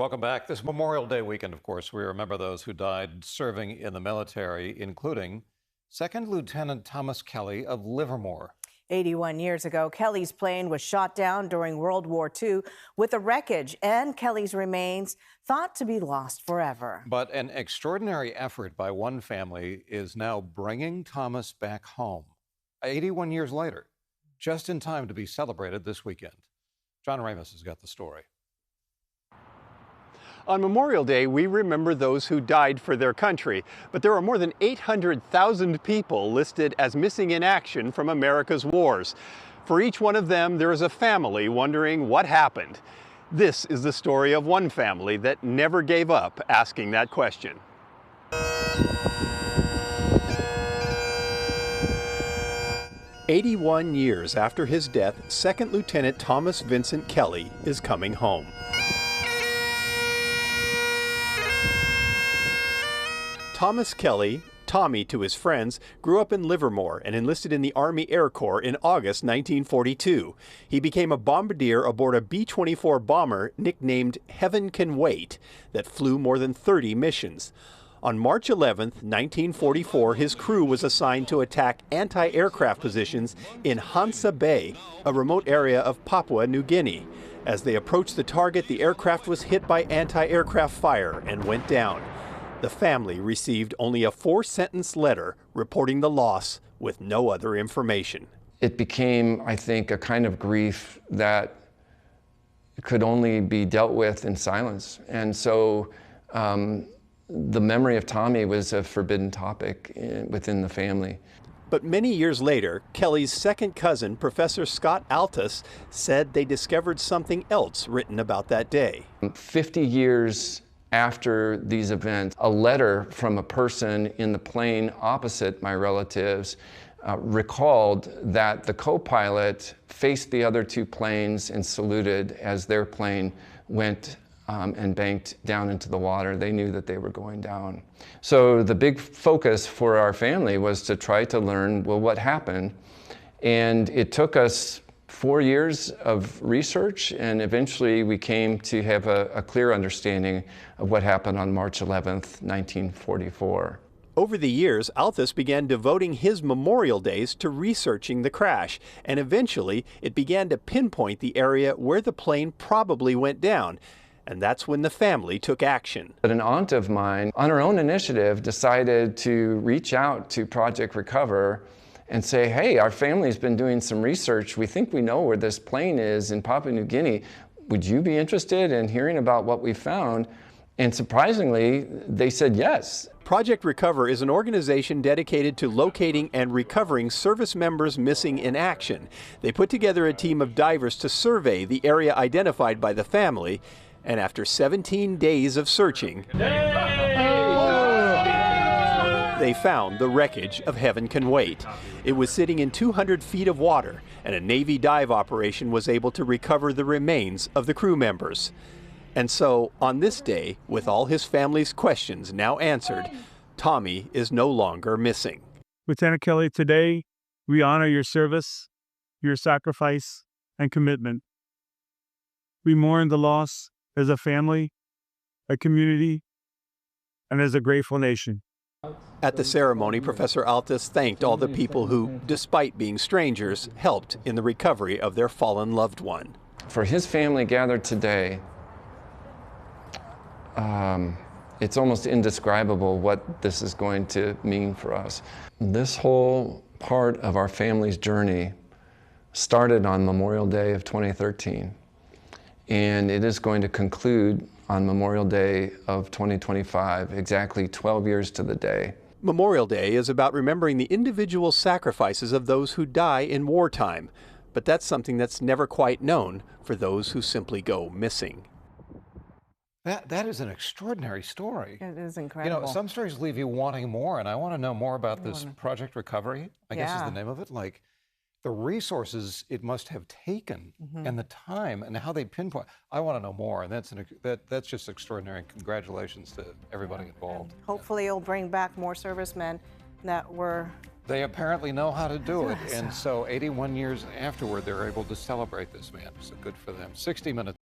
Welcome back. This Memorial Day weekend, of course, we remember those who died serving in the military, including Second Lieutenant Thomas Kelly of Livermore. 81 years ago, Kelly's plane was shot down during World War II with the wreckage and Kelly's remains thought to be lost forever. But an extraordinary effort by one family is now bringing Thomas back home 81 years later, just in time to be celebrated this weekend. John Ramos has got the story. On Memorial Day, we remember those who died for their country, but there are more than 800,000 people listed as missing in action from America's wars. For each one of them, there is a family wondering what happened. This is the story of one family that never gave up asking that question. "81 years after his death, Second Lieutenant Thomas Vincent Kelly is coming home. Thomas Kelly, Tommy to his friends, grew up in Livermore and enlisted in the Army Air Corps in August 1942. He became a bombardier aboard a B-24 bomber nicknamed Heaven Can Wait that flew more than 30 missions. On March 11, 1944, his crew was assigned to attack anti-aircraft positions in Hansa Bay, a remote area of Papua New Guinea. As they approached the target, the aircraft was hit by anti-aircraft fire and went down. The family received only a 4-sentence letter reporting the loss with no other information. It became, I think, a kind of grief that could only be dealt with in silence. And so the memory of Tommy was a forbidden topic within the family. But many years later, Kelly's second cousin, Professor Scott Altus, said they discovered something else written about that day. 50 years after these events, a letter from a person in the plane opposite my relatives recalled that the co-pilot faced the other two planes and saluted as their plane went and banked down into the water. They knew that they were going down. So the big focus for our family was to try to learn, well, what happened? And it took us 4 years of research, and eventually we came to have a clear understanding of what happened on March 11th, 1944. Over the years, Altus began devoting his memorial days to researching the crash, and eventually it began to pinpoint the area where the plane probably went down. And that's when the family took action. But an aunt of mine, on her own initiative, decided to reach out to Project Recover and say, hey, our family's been doing some research. We think we know where this plane is in Papua New Guinea. Would you be interested in hearing about what we found? And surprisingly, they said yes. Project Recover is an organization dedicated to locating and recovering service members missing in action. They put together a team of divers to survey the area identified by the family, and after 17 days of searching, they found the wreckage of Heaven Can Wait. It was sitting in 200 feet of water, and a Navy dive operation was able to recover the remains of the crew members. And so, on this day, with all his family's questions now answered, Tommy is no longer missing. Lieutenant Kelly, today we honor your service, your sacrifice, and commitment. We mourn the loss as a family, a community, and as a grateful nation. At the ceremony, Professor Altus thanked all the people who, despite being strangers, helped in the recovery of their fallen loved one. For his family gathered today, it's almost indescribable what this is going to mean for us. This whole part of our family's journey started on Memorial Day of 2013, and it is going to conclude on Memorial Day of 2025, exactly 12 years to the day. Memorial Day is about remembering the individual sacrifices of those who die in wartime, but that's something that's never quite known for those who simply go missing. That is an extraordinary story. It is incredible. You know, some stories leave you wanting more, and I want to know more about this Project Recovery, I guess is the name of it. Like, the resources it must have taken and the time and how they pinpoint. I want to know more, and that's just extraordinary. Congratulations to everybody involved. Hopefully it'll bring back more servicemen that were... They apparently know how to do it, and so 81 years afterward, they're able to celebrate this man. So good for them. 60 Minutes.